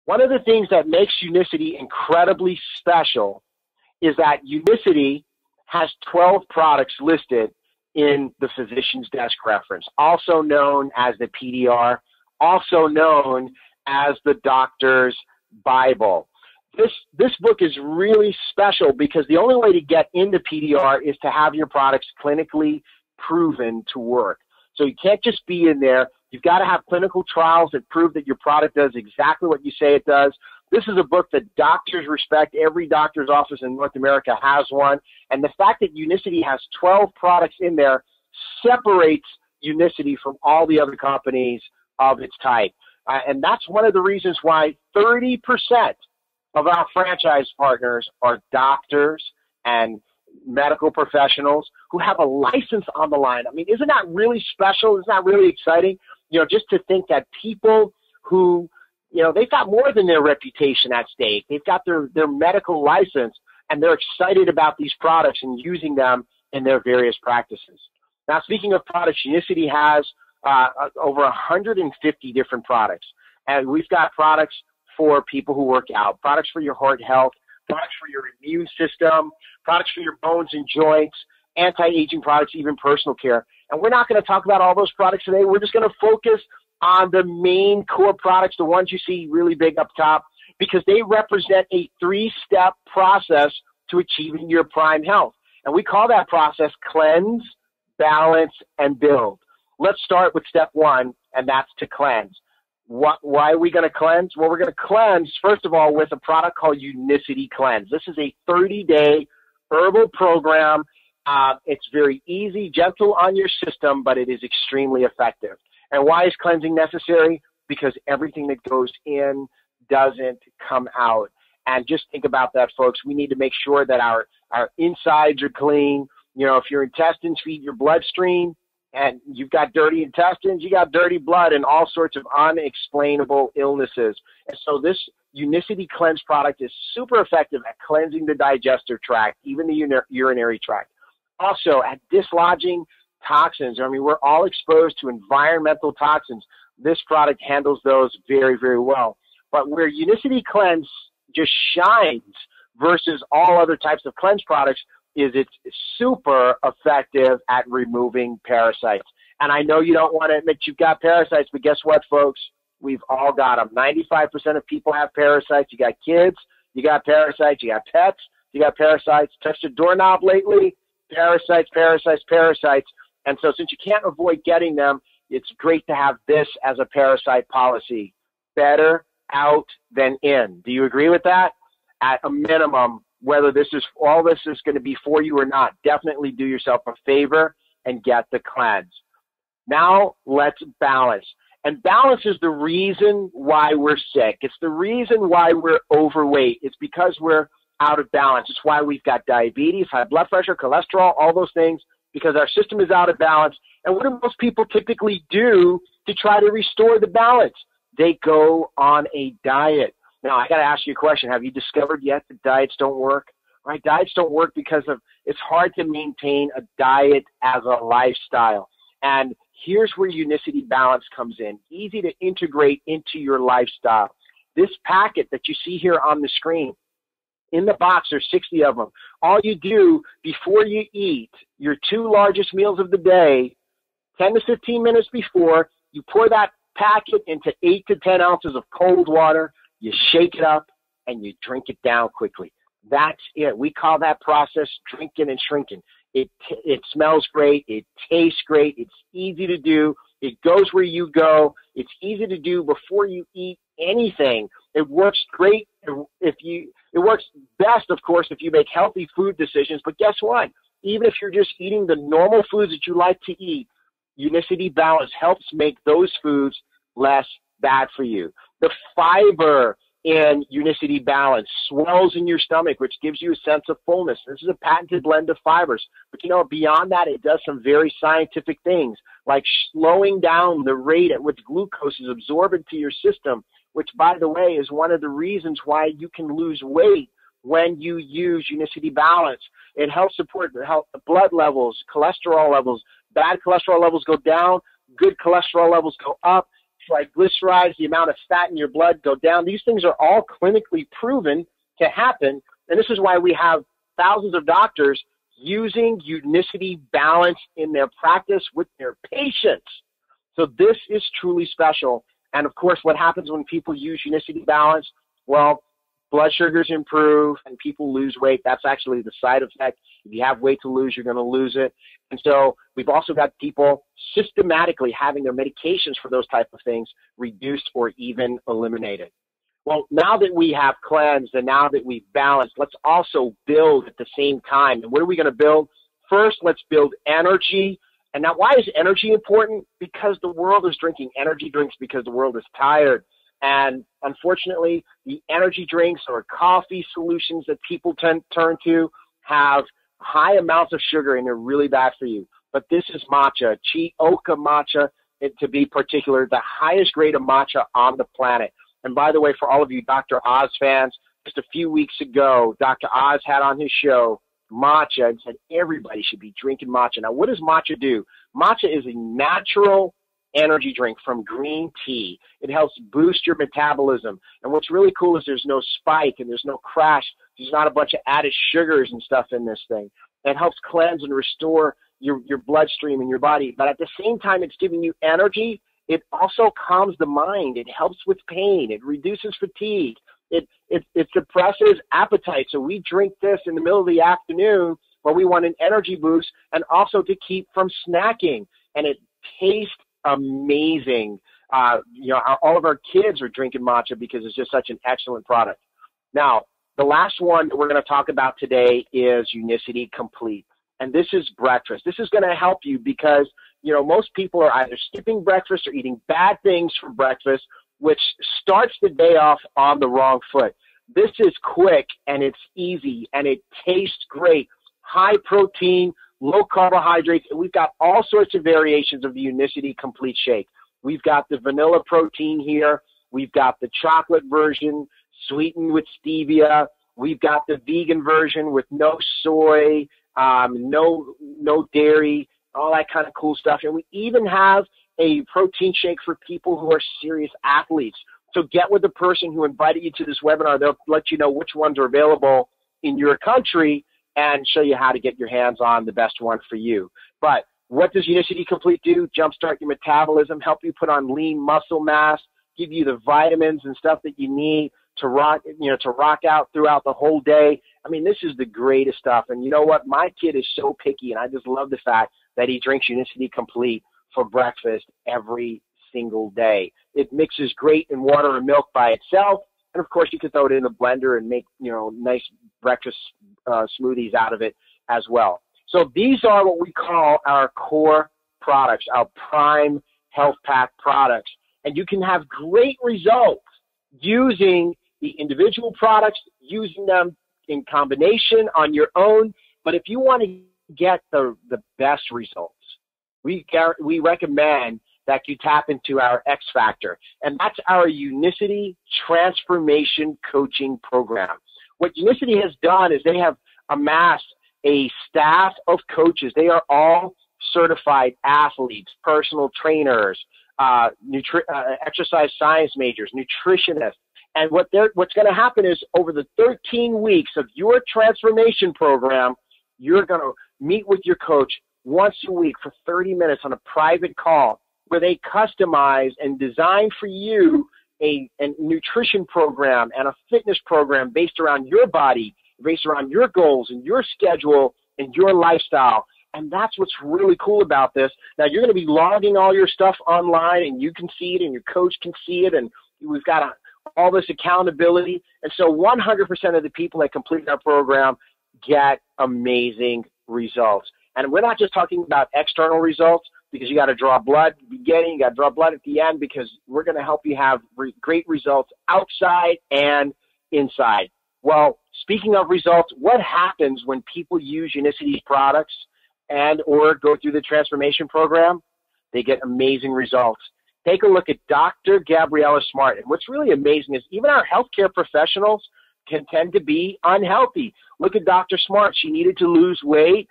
One of the things that makes Unicity incredibly special is that Unicity has 12 products listed in the physician's desk reference, also known as the PDR, also known as the doctor's Bible. This book is really special because the only way to get into PDR is to have your products clinically proven to work. So you can't just be in there. You've got to have clinical trials that prove that your product does exactly what you say it does. This is a book that doctors respect. Every doctor's office in North America has one. And the fact that Unicity has 12 products in there separates Unicity from all the other companies of its type. And that's one of the reasons why 30% of our franchise partners are doctors and medical professionals who have a license on the line. I mean, isn't that really special? Isn't that really exciting? You know, just to think that people who, you know, they've got more than their reputation at stake. They've got their medical license, and they're excited about these products and using them in their various practices. Now, speaking of products, Unicity has over 150 different products. And we've got products for people who work out, products for your heart health, products for your immune system, products for your bones and joints, anti-aging products, even personal care. And we're not going to talk about all those products today. We're just going to focus on the main core products, the ones you see really big up top, because they represent a 3-step process to achieving your prime health. And we call that process cleanse, balance, and build. Let's start with step 1, and that's to cleanse. Why are we going to cleanse? Well, we're going to cleanse, first of all, with a product called Unicity Cleanse. This is a 30-day herbal program. It's very easy, gentle on your system, but it is extremely effective. And why is cleansing necessary? Because everything that goes in doesn't come out. And just think about that, folks. We need to make sure that our insides are clean. You know, if your intestines feed your bloodstream, and you've got dirty intestines, you got dirty blood, and all sorts of unexplainable illnesses. And so this Unicity Cleanse product is super effective at cleansing the digestive tract, even the urinary tract. Also, at dislodging toxins. I mean, we're all exposed to environmental toxins. This product handles those very, very well. But where Unicity Cleanse just shines versus all other types of cleanse products is it's super effective at removing parasites. And I know you don't want to admit you've got parasites, but guess what, folks? We've all got them. 95% of people have parasites. You got kids, you got parasites, you got pets, you got parasites. Touched a doorknob lately? Parasites, parasites, parasites. And so since you can't avoid getting them, it's great to have this as a parasite policy. Better out than in. Do you agree with that? At a minimum, whether all this is going to be for you or not, definitely do yourself a favor and get the cleanse. Now let's balance. And balance is the reason why we're sick. It's the reason why we're overweight. It's because we're out of balance. It's why we've got diabetes, high blood pressure, cholesterol, all those things, because our system is out of balance. And what do most people typically do to try to restore the balance? They go on a diet. Now, I got to ask you a question. Have you discovered yet that diets don't work? Right? Diets don't work because it's hard to maintain a diet as a lifestyle. And here's where Unicity Balance comes in. Easy to integrate into your lifestyle. This packet that you see here on the screen, in the box, there's 60 of them. All you do before you eat your 2 largest meals of the day, 10 to 15 minutes before, you pour that packet into 8 to 10 ounces of cold water. You shake it up, and you drink it down quickly. That's it. We call that process drinking and shrinking. It smells great. It tastes great. It's easy to do. It goes where you go. It's easy to do before you eat anything. It works great it works best, of course, if you make healthy food decisions. But guess what? Even if you're just eating the normal foods that you like to eat, Unicity Balance helps make those foods less bad for you. The fiber in Unicity Balance swells in your stomach, which gives you a sense of fullness. This is a patented blend of fibers. But, beyond that, it does some very scientific things, like slowing down the rate at which glucose is absorbed into your system, which, by the way, is one of the reasons why you can lose weight when you use Unicity Balance. It helps support the blood levels, cholesterol levels. Bad cholesterol levels go down, good cholesterol levels go up. triglycerides, the amount of fat in your blood go down. These things are all clinically proven to happen. And this is why we have thousands of doctors using Unicity Balance in their practice with their patients. So this is truly special. And of course, what happens when people use Unicity Balance? Well, blood sugars improve and people lose weight. That's actually the side effect. If you have weight to lose, you're going to lose it. And so we've also got people systematically having their medications for those type of things reduced or even eliminated. Well, now that we have cleansed and now that we've balanced, let's also build at the same time. And what are we going to build? First, let's build energy. And now, why is energy important? Because the world is drinking energy drinks because the world is tired. And unfortunately, the energy drinks or coffee solutions that people turn to have high amounts of sugar, and they're really bad for you. But this is matcha, Chi-Oka matcha, to be particular, the highest grade of matcha on the planet. And by the way, for all of you Dr. Oz fans, just a few weeks ago, Dr. Oz had on his show matcha and said everybody should be drinking matcha. Now, what does matcha do? Matcha is a natural energy drink from green tea. It helps boost your metabolism. And what's really cool is there's no spike and there's no crash. There's not a bunch of added sugars and stuff in this thing. It helps cleanse and restore your bloodstream in your body. But at the same time, it's giving you energy. It also calms the mind. It helps with pain. It reduces fatigue. It suppresses appetite. So we drink this in the middle of the afternoon when we want an energy boost and also to keep from snacking. And it tastes amazing. All of our kids are drinking matcha because it's just such an excellent product. Now, the last one that we're going to talk about today is Unicity Complete. And this is breakfast. This is going to help you because, most people are either skipping breakfast or eating bad things for breakfast, which starts the day off on the wrong foot. This is quick and it's easy and it tastes great. High protein, low carbohydrates, and we've got all sorts of variations of the Unicity Complete Shake. We've got the vanilla protein here. We've got the chocolate version sweetened with stevia. We've got the vegan version with no soy, no dairy, all that kind of cool stuff. And we even have a protein shake for people who are serious athletes. So get with the person who invited you to this webinar. They'll let you know which ones are available in your country and show you how to get your hands on the best one for you. But what does Unicity Complete do? Jumpstart your metabolism, help you put on lean muscle mass, give you the vitamins and stuff that you need to rock out throughout the whole day. I mean, this is the greatest stuff. And you know what? My kid is so picky, and I just love the fact that he drinks Unicity Complete for breakfast every single day. It mixes great in water and milk by itself. And of course, you can throw it in a blender and make, nice breakfast smoothies out of it as well. So these are what we call our core products, our prime health pack products. And you can have great results using the individual products, using them in combination on your own. But if you want to get the best results, we recommend that you tap into our X Factor, and that's our Unicity Transformation Coaching Program. What Unicity has done is they have amassed a staff of coaches. They are all certified athletes, personal trainers, exercise science majors, nutritionists. And what's going to happen is over the 13 weeks of your transformation program, you're going to meet with your coach once a week for 30 minutes on a private call where they customize and design for you a nutrition program and a fitness program based around your body, based around your goals and your schedule and your lifestyle. And that's what's really cool about this. Now, you're going to be logging all your stuff online, and you can see it, and your coach can see it, and we've got all this accountability. And so 100% of the people that complete our program get amazing results. And we're not just talking about external results, because you got to draw blood at the beginning, you got to draw blood at the end, because we're going to help you have great results outside and inside. Well, speaking of results, what happens when people use Unicity's products and or go through the transformation program? They get amazing results. Take a look at Dr. Gabriella Smart. And what's really amazing is even our healthcare professionals can tend to be unhealthy. Look at Dr. Smart. She needed to lose weight.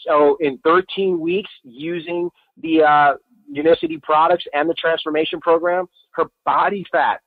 So in 13 weeks, using the Unicity products and the transformation program, her body fat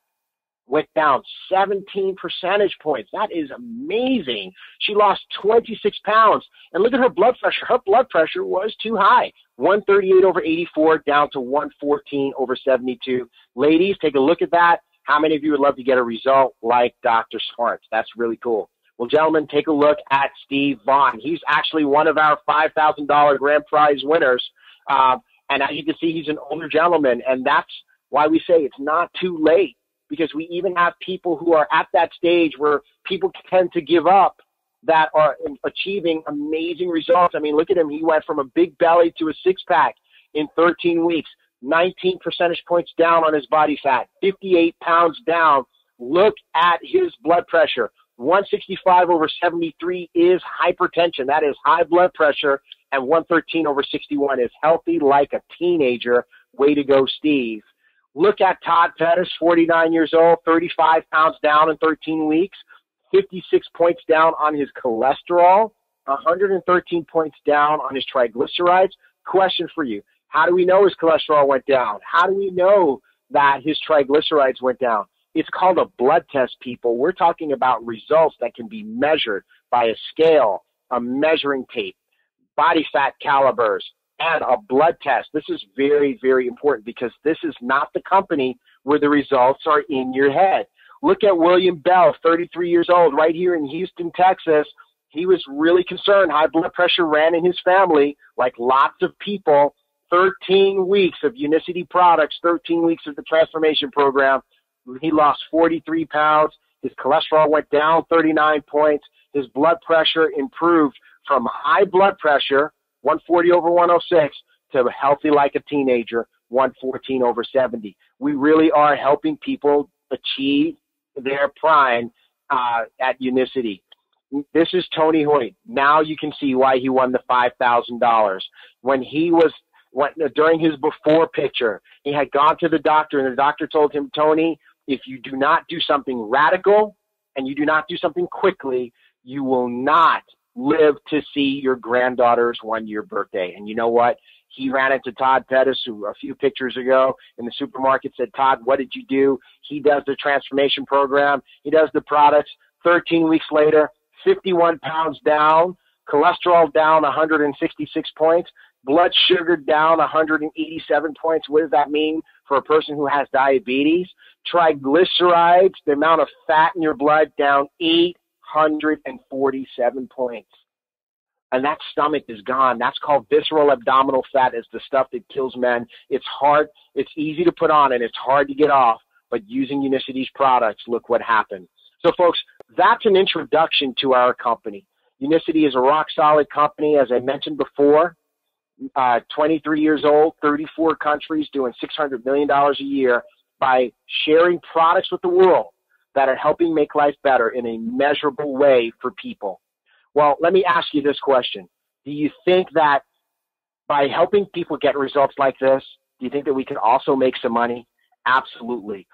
went down 17 percentage points. That is amazing. She lost 26 pounds. And look at her blood pressure. Her blood pressure was too high. 138/84 down to 114/72. Ladies, take a look at that. How many of you would love to get a result like Dr. Smarts? That's really cool. Well, gentlemen, take a look at Steve Vaughn. He's actually one of our $5,000 grand prize winners. And as you can see, he's an older gentleman. And that's why we say it's not too late, because we even have people who are at that stage where people tend to give up that are achieving amazing results. I mean, look at him. He went from a big belly to a six-pack in 13 weeks, 19 percentage points down on his body fat, 58 pounds down. Look at his blood pressure. 165/73 is hypertension. That is high blood pressure. And 113/61 is healthy like a teenager. Way to go, Steve. Look at Todd Pettis, 49 years old, 35 pounds down in 13 weeks, 56 points down on his cholesterol, 113 points down on his triglycerides. Question for you. How do we know his cholesterol went down? How do we know that his triglycerides went down? It's called a blood test, people. We're talking about results that can be measured by a scale, a measuring tape, body fat calibers, and a blood test. This is very, very important, because this is not the company where the results are in your head. Look at William Bell, 33 years old, right here in Houston, Texas. He was really concerned. High blood pressure ran in his family, like lots of people. 13 weeks of Unicity products, 13 weeks of the transformation program. He lost 43 pounds. His cholesterol went down 39 points. His blood pressure improved from high blood pressure, 140/106, to healthy like a teenager, 114/70. We really are helping people achieve their prime at Unicity. This is Tony Hoyt. Now you can see why he won the $5,000. During his before picture, he had gone to the doctor, and the doctor told him, Tony, if you do not do something radical and you do not do something quickly, you will not live to see your granddaughter's 1-year birthday. And you know what? He ran into Todd Pettis, who a few pictures ago in the supermarket said, Todd, what did you do? He does the transformation program. He does the products. 13 weeks later, 51 pounds down, cholesterol down 166 points, blood sugar down 187 points. What does that mean for a person who has diabetes? Triglycerides, the amount of fat in your blood, down 847 points. And that stomach is gone. That's called visceral abdominal fat. It's the stuff that kills men. It's hard. It's easy to put on and it's hard to get off. But using Unicity's products, look what happened. So, folks, that's an introduction to our company. Unicity is a rock-solid company, as I mentioned before. 23 years old, 34 countries, doing $600 million a year by sharing products with the world that are helping make life better in a measurable way for people. Well, let me ask you this question. Do you think that by helping people get results like this, do you think that we can also make some money? Absolutely.